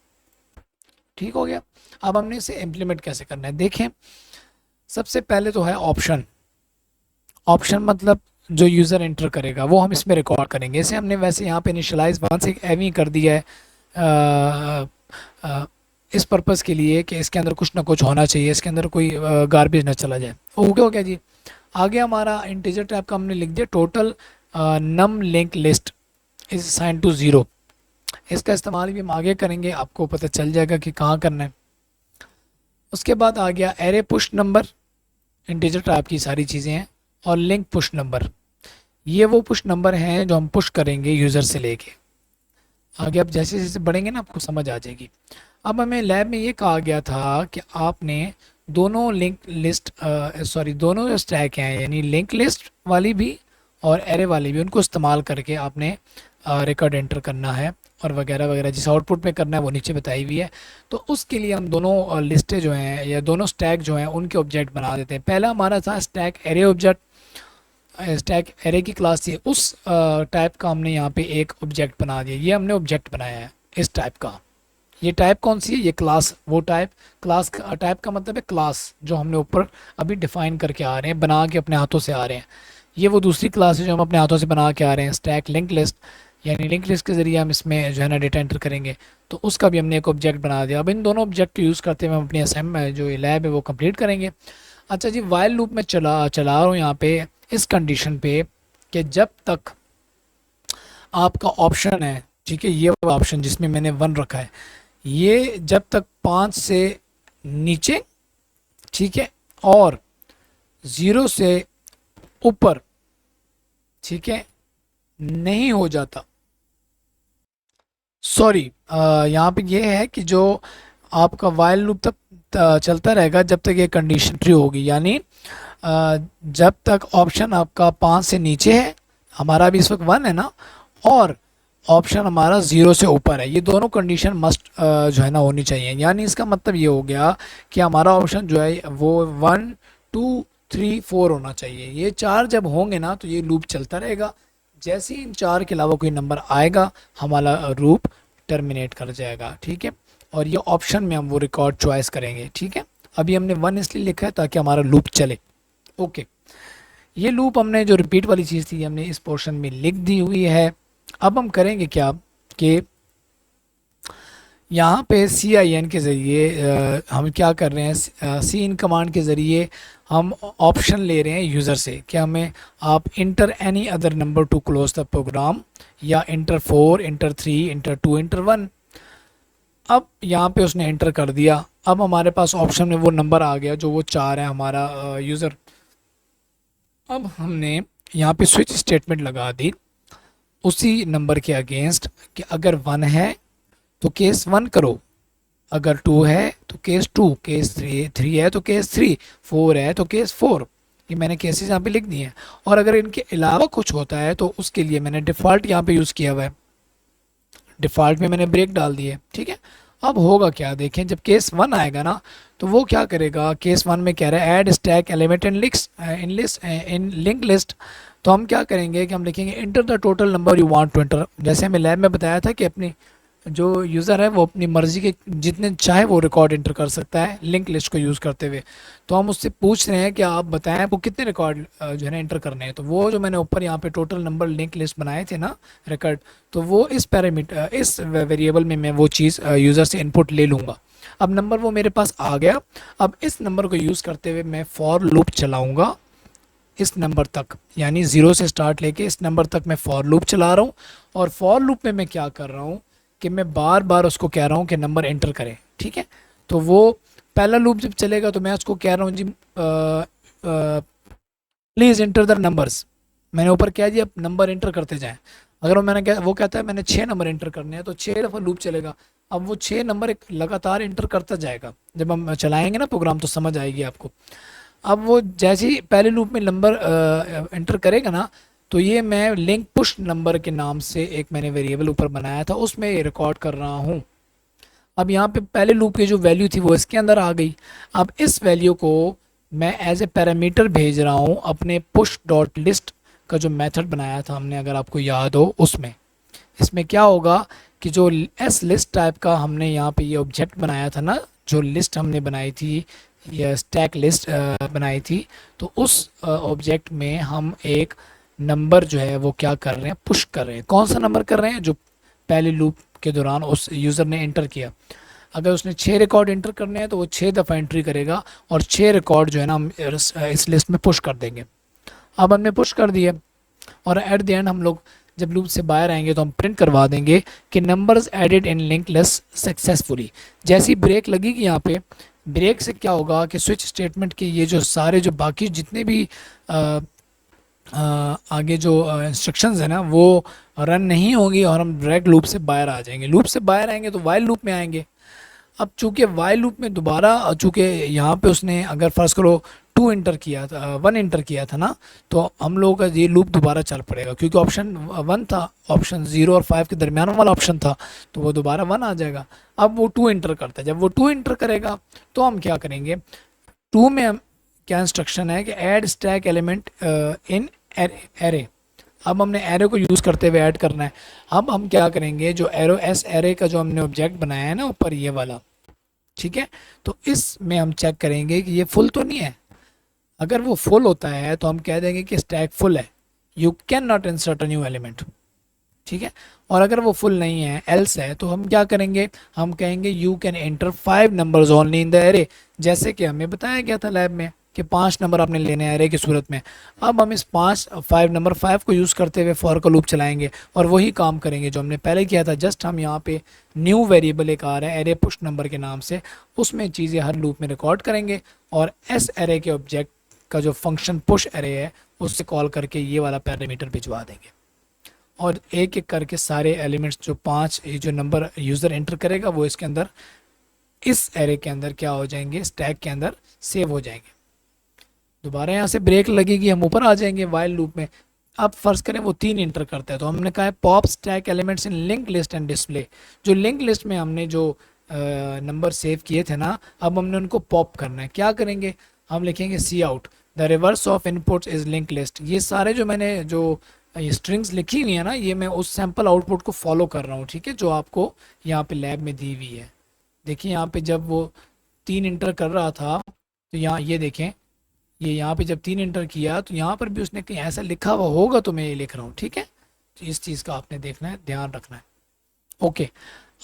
ठीक हो गया। अब हमने इसे इम्प्लीमेंट कैसे करना है, देखें। सबसे पहले तो है ऑप्शन। ऑप्शन मतलब जो यूज़र एंटर करेगा वो हम इसमें रिकॉर्ड करेंगे। इसे हमने वैसे यहाँ पे इनिशियलाइज 1 से एवी कर दिया है इस पर्पज़ के लिए कि इसके अंदर कुछ ना कुछ होना चाहिए, इसके अंदर कोई गार्बेज ना चला जाए। हो गया जी। आगे हमारा इंटीजर टाइप का हमने लिख दिया, total num link list is assign to 0। इसका इस्तेमाल भी हम आगे करेंगे, आपको पता चल जाएगा कि कहाँ करना है। उसके बाद आ गया array push number, integer type की सारी चीज़ें हैं। और लिंक पुश नंबर, ये वो पुश नंबर हैं जो हम पुश करेंगे यूज़र से लेके आगे। अब जैसे जैसे बढ़ेंगे ना आपको समझ आ जाएगी। अब हमें लैब में ये कहा गया था कि आपने दोनों लिंक लिस्ट दोनों जो स्टैक हैं यानी लिंक लिस्ट वाली भी और एरे वाली भी, उनको इस्तेमाल करके आपने रिकॉर्ड एंटर करना है और वगैरह वगैरह। जिस आउटपुट में करना है वो नीचे बताई हुई है। तो उसके लिए हम दोनों लिस्टें जो हैं या दोनों स्टैक जो हैं उनके ऑब्जेक्ट बना देते हैं। पहला हमारा था stack array object, stack array की क्लास थी, उस टाइप का हमने यहाँ पे एक ऑब्जेक्ट बना दिया। ये हमने ऑब्जेक्ट बनाया है इस टाइप का। ये टाइप कौन सी है, ये क्लास, वो टाइप। क्लास टाइप का मतलब है क्लास जो हमने ऊपर अभी डिफाइन करके आ रहे हैं, बना के अपने हाथों से आ रहे हैं। ये वो दूसरी क्लास है जो हम अपने हाथों से बना के आ रहे हैं, स्टैक लिंक लिस्ट। यानी लिंक लिस्ट के ज़रिए हम इसमें जो है ना डेटा एंटर करेंगे, तो उसका भी हमने एक ऑब्जेक्ट बना दिया। अब इन दोनों ऑब्जेक्ट को यूज़ करते हुए हम अपनी असाइनमेंट जो लैब है वो कंप्लीट करेंगे। अच्छा जी, वाइल लूप में चला रहा हूँ यहाँ पे इस कंडीशन पे कि जब तक आपका ऑप्शन है, ठीक है, ये ऑप्शन जिसमें मैंने 1 रखा है, ये जब तक 5 से नीचे, ठीक है, और 0 से ऊपर, ठीक है, नहीं हो जाता। सॉरी, यहाँ पे ये है कि जो आपका वाइल लूप तक चलता रहेगा जब तक ये कंडीशन ट्रू होगी। यानी जब तक ऑप्शन आपका 5 से नीचे है, हमारा भी इस वक्त 1 है ना, और ऑप्शन हमारा 0 से ऊपर है। ये दोनों कंडीशन मस्ट जो है ना होनी चाहिए। यानी इसका मतलब ये हो गया कि हमारा ऑप्शन जो है वो 1 2 3 4 होना चाहिए। ये चार जब होंगे ना तो ये लूप चलता रहेगा। जैसे ही इन चार के अलावा कोई नंबर आएगा हमारा लूप टर्मिनेट कर जाएगा। ठीक है, और ये ऑप्शन में हम वो रिकॉर्ड चॉइस करेंगे। ठीक है, अभी हमने 1 इसलिए लिखा है ताकि हमारा लूप चले। ओके, ये लूप हमने जो रिपीट वाली चीज़ थी हमने इस पोर्शन में लिख दी हुई है। अब हम करेंगे क्या कि यहाँ पे CIN के ज़रिए हम क्या कर रहे हैं, सी इन कमांड के ज़रिए हम ऑप्शन ले रहे हैं यूज़र से कि हमें आप enter any other number to close the program, या इंटर 4 इंटर 3 इंटर 2 इंटर 1। अब यहाँ पे उसने इंटर कर दिया। अब हमारे पास ऑप्शन में वो नंबर आ गया जो वो 4 है हमारा यूज़र। अब हमने यहाँ पे स्विच स्टेटमेंट लगा दी उसी नंबर के अगेंस्ट कि अगर 1 है तो केस 1 करो, अगर 2 है तो केस 2, केस 3 है तो केस 3, 4 है तो केस 4। ये मैंने केसेस यहाँ पे लिख दिए हैं। और अगर इनके अलावा कुछ होता है तो उसके लिए मैंने डिफ़ॉल्ट यहाँ पे यूज़ किया हुआ है। डिफ़ॉल्ट में मैंने ब्रेक डाल दिए। ठीक है, अब होगा क्या देखें, जब केस 1 आएगा ना तो वो क्या करेगा, केस 1 में कह रहा है add stack element in link list. तो हम क्या करेंगे कि हम लिखेंगे enter the total number you want to enter. जैसे हमें लैब में बताया था कि अपनी जो यूज़र है वो अपनी मर्ज़ी के जितने चाहे वो रिकॉर्ड एंटर कर सकता है लिंक लिस्ट को यूज़ करते हुए। तो हम उससे पूछ रहे हैं कि आप बताएं वो कितने रिकॉर्ड जो है ना एंटर करने हैं। तो वो जो मैंने ऊपर यहाँ पे टोटल नंबर लिंक लिस्ट बनाए थे ना रिकॉर्ड, तो वो इस पैरामीटर इस वेरिएबल में मैं वो चीज़ यूज़र से इनपुट ले लूँगा। अब नंबर वो मेरे पास आ गया। अब इस नंबर को यूज़ करते हुए मैं फॉर लूप चलाऊँगा इस नंबर तक, यानी 0 से स्टार्ट लेके इस नंबर तक मैं फॉर लूप चला रहा हूँ। और फॉर लूप में मैं क्या कर रहा हूँ कि मैं बार बार उसको कह रहा हूँ कि नंबर एंटर करें। ठीक है, तो वो पहला लूप जब चलेगा तो मैं उसको कह रहा हूँ जी प्लीज़ एंटर द नंबर्स। मैंने ऊपर क्या दिया, नंबर एंटर करते जाएं। अगर वो कहता है मैंने 6 नंबर एंटर करने हैं तो 6 दफ़ा लूप चलेगा। अब वो 6 नंबर एक लगातार एंटर करता जाएगा। जब हम चलाएंगे ना प्रोग्राम तो समझ आएगी आपको। अब वो जैसे ही पहले लूप में नंबर एंटर करेगा ना तो ये मैं लिंक पुश नंबर के नाम से एक मैंने वेरिएबल ऊपर बनाया था उसमें ये रिकॉर्ड कर रहा हूँ। अब यहाँ पे पहले लूप की जो वैल्यू थी वो इसके अंदर आ गई। अब इस वैल्यू को मैं एज ए पैरामीटर भेज रहा हूँ अपने पुश डॉट लिस्ट का जो मेथड बनाया था हमने, अगर आपको याद हो उसमें। इसमें क्या होगा कि जो एस लिस्ट टाइप का हमने यहाँ पे ये ऑब्जेक्ट बनाया था ना, जो लिस्ट हमने बनाई थी या स्टैक लिस्ट बनाई थी, तो उस ऑब्जेक्ट में हम एक नंबर जो है वो क्या कर रहे हैं, पुश कर रहे हैं। कौन सा नंबर कर रहे हैं, जो पहले लूप के दौरान उस यूज़र ने एंटर किया। अगर उसने 6 रिकॉर्ड एंटर करने हैं तो वो 6 दफ़ा एंट्री करेगा और 6 रिकॉर्ड जो है ना हम इस लिस्ट में पुश कर देंगे। अब हमने पुश कर दिया और एट द एंड हम लोग जब लूप से बाहर आएंगे तो हम प्रिंट करवा देंगे कि numbers added in link list successfully. जैसी ब्रेक लगेगी यहाँ पे, ब्रेक से क्या होगा कि स्विच स्टेटमेंट के ये जो सारे जो बाकी जितने भी आगे जो इंस्ट्रक्शंस है ना वो रन नहीं होंगी और हम डायरेक्ट लूप से बाहर आ जाएंगे। लूप से बाहर आएंगे तो वाइल लूप में आएंगे। अब चूंकि वाइल लूप में दोबारा, चूंकि यहाँ पे उसने अगर फर्ज करो 2 इंटर किया था, 1 इंटर किया था ना, तो हम लोगों का ये लूप दोबारा चल पड़ेगा क्योंकि ऑप्शन 1 था, ऑप्शन 0 और 5 के दरमियान वाला ऑप्शन था, तो वो दोबारा 1 आ जाएगा। अब वो 2 इंटर करता है, जब वो 2 इंटर करेगा तो हम क्या करेंगे, 2 में हम क्या इंस्ट्रक्शन है कि ऐड स्टैक एलिमेंट इन एरे। अब हमने एरे को यूज़ करते हुए ऐड करना है। अब हम क्या करेंगे, जो एस एरे का जो हमने ऑब्जेक्ट बनाया है ना ऊपर ये वाला, ठीक है, तो इसमें हम चेक करेंगे कि ये फुल तो नहीं है। अगर वो फुल होता है तो हम कह देंगे कि स्टैक फुल है, you can not insert a new element. ठीक है, और अगर वो फुल नहीं है, एल्स है, तो हम क्या करेंगे, हम कहेंगे you can enter 5 numbers only in the array. जैसे कि हमें बताया गया था लैब में कि 5 नंबर आपने लेने हैं एरे की सूरत में। अब हम इस 5 नंबर 5 को यूज़ करते हुए फॉर का लूप चलाएंगे और वही काम करेंगे जो हमने पहले किया था। जस्ट हम यहाँ पे न्यू वेरिएबल एक आ रहा है एरे पुश नंबर के नाम से, उसमें चीज़ें हर लूप में रिकॉर्ड करेंगे और एस एरे के ऑब्जेक्ट का जो फंक्शन पुश एरे है उससे कॉल करके ये वाला पैरामीटर भिजवा देंगे। और एक एक करके सारे एलिमेंट्स जो 5 जो नंबर यूज़र एंटर करेगा वो इसके अंदर, इस एरे के अंदर क्या हो जाएंगे, स्टैक के अंदर सेव हो जाएंगे। दोबारा यहाँ से ब्रेक लगेगी, हम ऊपर आ जाएंगे वाइल लूप में। अब फर्ज करें वो 3 इंटर करता है, तो हमने कहा है pop stack elements in link list and display. जो लिंक लिस्ट में हमने जो नंबर सेव किए थे ना, अब हमने उनको पॉप करना है। क्या करेंगे, हम लिखेंगे cout the reverse of inputs is link list. ये सारे जो मैंने जो ये स्ट्रिंग्स लिखी हुई है ना, ये मैं उस सैम्पल आउटपुट को फॉलो कर रहा हूँ, ठीक है, जो आपको यहाँ पे लैब में दी हुई है। देखिए यहाँ पे जब वो 3 इंटर कर रहा था, तो यहाँ ये देखें, ये यहाँ पे जब 3 इंटर किया तो यहाँ पर भी उसने कहीं ऐसा लिखा हुआ होगा, तो मैं ये लिख रहा हूँ, ठीक है। तो इस चीज़ का आपने देखना है, ध्यान रखना है। ओके,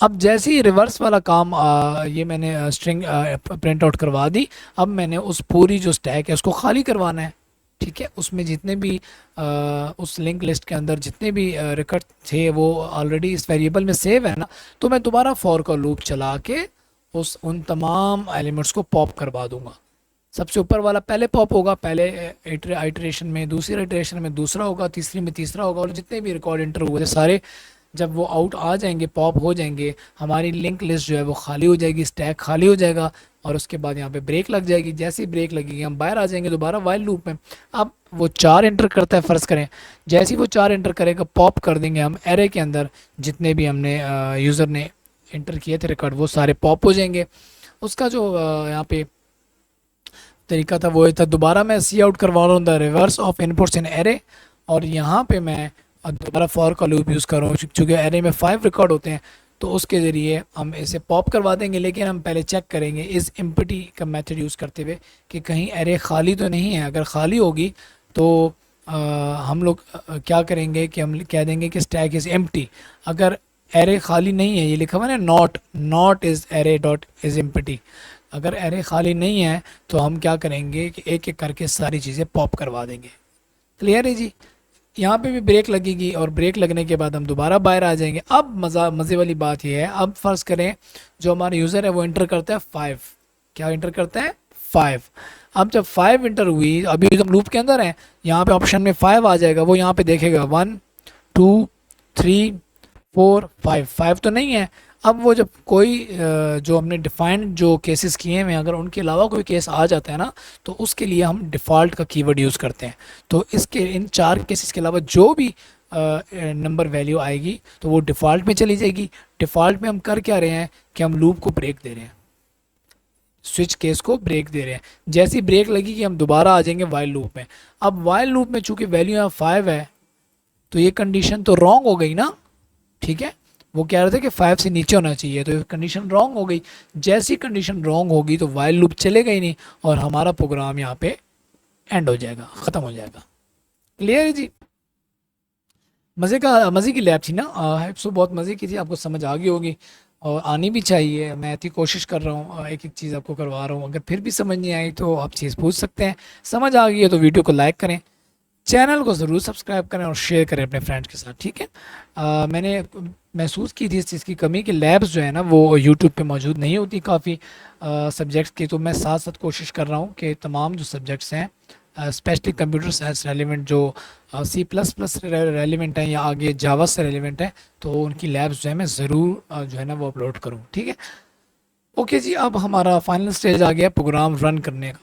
अब जैसे ही रिवर्स वाला काम ये मैंने स्ट्रिंग प्रिंट आउट करवा दी, अब मैंने उस पूरी जो स्टैक है उसको खाली करवाना है, ठीक है। उसमें जितने भी उस लिंक लिस्ट के अंदर जितने भी रिकॉर्ड थे वो ऑलरेडी इस वेरिएबल में सेव है ना, तो मैं दोबारा फॉर का लूप चला के उन तमाम एलिमेंट्स को पॉप करवा दूंगा। सबसे ऊपर वाला पहले पॉप होगा, पहले आइटरेशन में, दूसरी आइटरेशन में दूसरा होगा, तीसरी में तीसरा होगा, और जितने भी रिकॉर्ड इंटर हुए थे सारे जब वो आउट आ जाएंगे, पॉप हो जाएंगे, हमारी लिंक लिस्ट जो है वो खाली हो जाएगी, स्टैक खाली हो जाएगा, और उसके बाद यहाँ पे ब्रेक लग जाएगी। जैसे ही ब्रेक लगेगी हम बाहर आ जाएंगे दोबारा वाइल लूप में। अब वो 4 इंटर करता है, फ़र्ज़ करें जैसे ही वो 4 इंटर करेगा, पॉप कर देंगे हम एरे के अंदर जितने भी हमने यूज़र ने इंटर किए थे रिकॉर्ड, वो सारे पॉप हो जाएंगे। उसका जो यहाँ पे तरीका था वो था, दोबारा मैं सी आउट करवा रहा हूँ the reverse of inputs in array, और यहाँ पे मैं दोबारा फॉर का लूप यूज़ कर रहा हूँ, चूँकि एरे में 5 रिकॉर्ड होते हैं, तो उसके ज़रिए हम इसे पॉप करवा देंगे। लेकिन हम पहले चेक करेंगे इस एम्प्टी का मेथड यूज़ करते हुए कि कहीं एरे खाली तो नहीं है। अगर खाली होगी तो हम लोग क्या करेंगे कि हम कह देंगे कि स्टैक इज़ एम्प्टी। अगर एरे खाली नहीं है, ये लिखा हुआ है ना, not is array dot is empty, अगर एरे खाली नहीं है तो हम क्या करेंगे कि एक एक करके सारी चीज़ें पॉप करवा देंगे। क्लियर है जी। यहाँ पे भी ब्रेक लगेगी, और ब्रेक लगने के बाद हम दोबारा बाहर आ जाएंगे। अब मज़े वाली बात यह है, अब फ़र्ज़ करें जो हमारा यूज़र है वो इंटर करता है 5। क्या इंटर करता है? 5। अब जब 5 इंटर हुई, अभी हम लूप के अंदर हैं, यहाँ पे ऑप्शन में 5 आ जाएगा, वो यहाँ पे देखेगा 1 2 3 4 5, 5 तो नहीं है। अब वो जब कोई जो हमने डिफाइंड जो केसेस किए हैं, अगर उनके अलावा कोई केस आ जाता है ना, तो उसके लिए हम डिफ़ॉल्ट का कीवर्ड यूज़ करते हैं। तो इसके इन 4 केसेस के अलावा जो भी नंबर वैल्यू आएगी तो वो डिफ़ॉल्ट में चली जाएगी। डिफ़ॉल्ट में हम कर क्या रहे हैं कि हम लूप को ब्रेक दे रहे हैं, स्विच केस को ब्रेक दे रहे हैं। जैसी ब्रेक लगी कि हम दोबारा आ जाएंगे वाइल लूप में। अब वाइल लूप में चूँकि वैल्यू यहाँ 5 है, तो ये कंडीशन तो रॉन्ग हो गई ना, ठीक है। वो कह रहे थे कि 5 से नीचे होना चाहिए, तो कंडीशन रॉन्ग हो गई। जैसी कंडीशन रॉन्ग होगी तो वाइल लूप चलेगा ही नहीं, और हमारा प्रोग्राम यहाँ पे एंड हो जाएगा, ख़त्म हो जाएगा। क्लियर है जी। मज़े की लैब थी ना, सो बहुत मज़े की थी, आपको समझ आ गई होगी और आनी भी चाहिए। मैं इतनी कोशिश कर रहा हूँ, एक एक चीज़ आपको करवा रहा हूँ। अगर फिर भी समझ नहीं आई तो आप चीज़ पूछ सकते हैं। समझ आ गई है तो वीडियो को लाइक करें, चैनल को ज़रूर सब्सक्राइब करें और शेयर करें अपने फ्रेंड्स के साथ, ठीक है। मैंने महसूस की थी इस चीज़ की कमी कि लैब्स जो है ना वो यूट्यूब पे मौजूद नहीं होती काफ़ी सब्जेक्ट्स की। तो मैं साथ साथ कोशिश कर रहा हूँ कि तमाम जो सब्जेक्ट्स हैं, स्पेशली कंप्यूटर साइंस रेलिवेंट, जो C++ रेलिवेंट है या आगे जावा से रेलिवेंट है, तो उनकी लैब्स जो है मैं ज़रूर जो है ना वो अपलोड करूँ, ठीक है। ओके जी, अब हमारा फाइनल स्टेज आ गया प्रोग्राम रन करने का।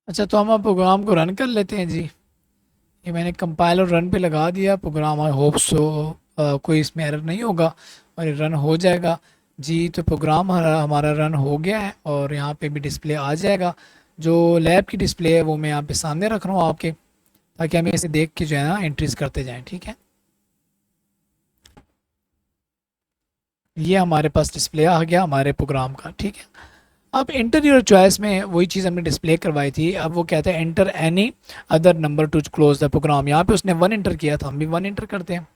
अच्छा, तो हम अब प्रोग्राम को रन कर लेते हैं जी। ये मैंने कंपाइल और रन पे लगा दिया प्रोग्राम। आई होप सो कोई इसमें एरर नहीं होगा और ये रन हो जाएगा जी। तो प्रोग्राम हमारा रन हो गया है, और यहाँ पे भी डिस्प्ले आ जाएगा। जो लैब की डिस्प्ले है वो मैं यहाँ पे सामने रख रहा हूँ आपके, ताकि हमें इसे देख के जो है ना एंट्रीज करते जाएं, ठीक है। ये हमारे पास डिस्प्ले आ गया हमारे प्रोग्राम का, ठीक है। अब एंटर योर चॉइस में वही चीज़ हमने डिस्प्ले करवाई थी। अब वो कहता है enter any other number to close the program. यहाँ पे उसने 1 एंटर किया था, हम भी 1 एंटर करते हैं।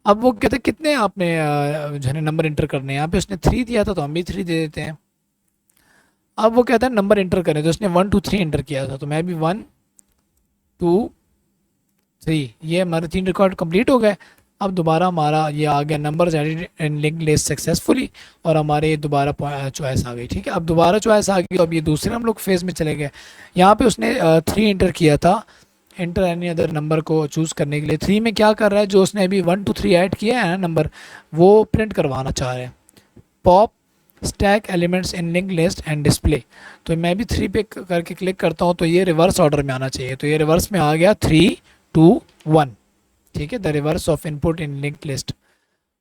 अब वो कहते हैं कितने आपने जो है नंबर एंटर करने हैं। यहाँ पे उसने 3 दिया था तो हम भी 3 दे देते हैं। अब वो कहता है नंबर एंटर करें, तो उसने 1 2 3 एंटर किया था, तो मैं भी 1 2 3, ये हमारे 3 रिकॉर्ड कंप्लीट हो गए। अब दोबारा हमारा ये आ गया number added and link list successfully, और हमारे ये दोबारा चॉइस आ गई, ठीक है। अब दोबारा चॉइस आ गई, तो अब ये दूसरे हम लोग फेज में चले गए। यहाँ पे उसने 3 एंटर किया था, एंटर एनी अदर नंबर को चूज़ करने के लिए। 3 में क्या कर रहा है, जो उसने अभी 1 2 3 ऐड किया है ना नंबर, वो प्रिंट करवाना चाह रहे हैं। Pop stack elements in link list and display. तो मैं भी 3 पे करके क्लिक करता हूँ तो ये रिवर्स ऑर्डर में आना चाहिए, तो ये रिवर्स में आ गया 3 2 1। ठीक है, the reverse of input in link list.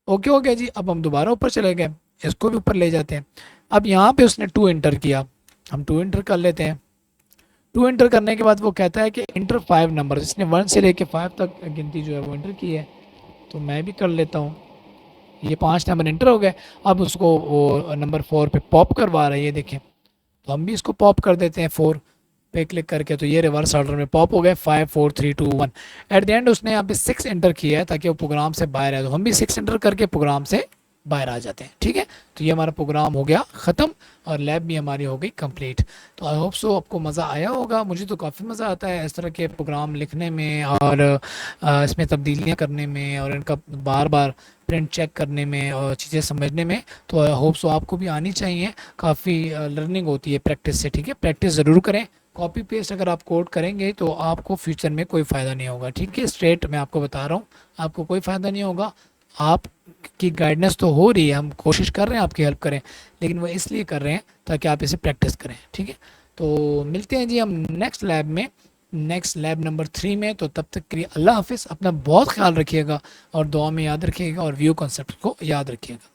Okay हो गया जी। अब हम दोबारा ऊपर चले गए, इसको भी ऊपर ले जाते हैं। अब यहाँ पे उसने 2 इंटर किया, हम 2 इंटर कर लेते हैं। 2 इंटर करने के बाद वो कहता है कि इंटर 5 नंबर, इसने 1 से लेके 5 तक गिनती जो है वो इंटर की है, तो मैं भी कर लेता हूँ। ये 5 नंबर इंटर हो गए। अब उसको वो नंबर 4 पे पॉप करवा रहा है, ये देखें, तो हम भी इसको पॉप कर देते हैं 4 पे क्लिक करके, तो ये रिवर्स ऑर्डर में पॉप हो गए 5 4 3 2 1। एट द एंड उसने यहाँ पे 6 एंटर किया है ताकि वो प्रोग्राम से बाहर आए, तो हम भी 6 एंटर करके प्रोग्राम से बाहर आ जाते हैं। ठीक है, तो ये हमारा प्रोग्राम हो गया ख़त्म और लैब भी हमारी हो गई कंप्लीट। तो आई होप सो आपको मज़ा आया होगा। मुझे तो काफ़ी मज़ा आता है इस तरह के प्रोग्राम लिखने में और इसमें तब्दीलियाँ करने में और इनका बार बार प्रिंट चेक करने में और चीज़ें समझने में। तो आई होप सो आपको भी आनी चाहिए, काफ़ी लर्निंग होती है प्रैक्टिस से। ठीक है, प्रैक्टिस ज़रूर करें। कॉपी पेस्ट अगर आप कोड करेंगे तो आपको फ्यूचर में कोई फ़ायदा नहीं होगा। ठीक है, स्ट्रेट मैं आपको बता रहा हूँ, आपको कोई फ़ायदा नहीं होगा। आपकी गाइडेंस तो हो रही है, हम कोशिश कर रहे हैं आपकी हेल्प करें, लेकिन वो इसलिए कर रहे हैं ताकि आप इसे प्रैक्टिस करें। ठीक है, तो मिलते हैं जी हम नेक्स्ट लैब में, नेक्स्ट लैब नंबर 3 में। तो तब तक के लिए अल्लाह हाफिज़, अपना बहुत ख्याल रखिएगा और दुआ में याद रखिएगा और व्यू कॉन्सेप्ट को याद रखिएगा।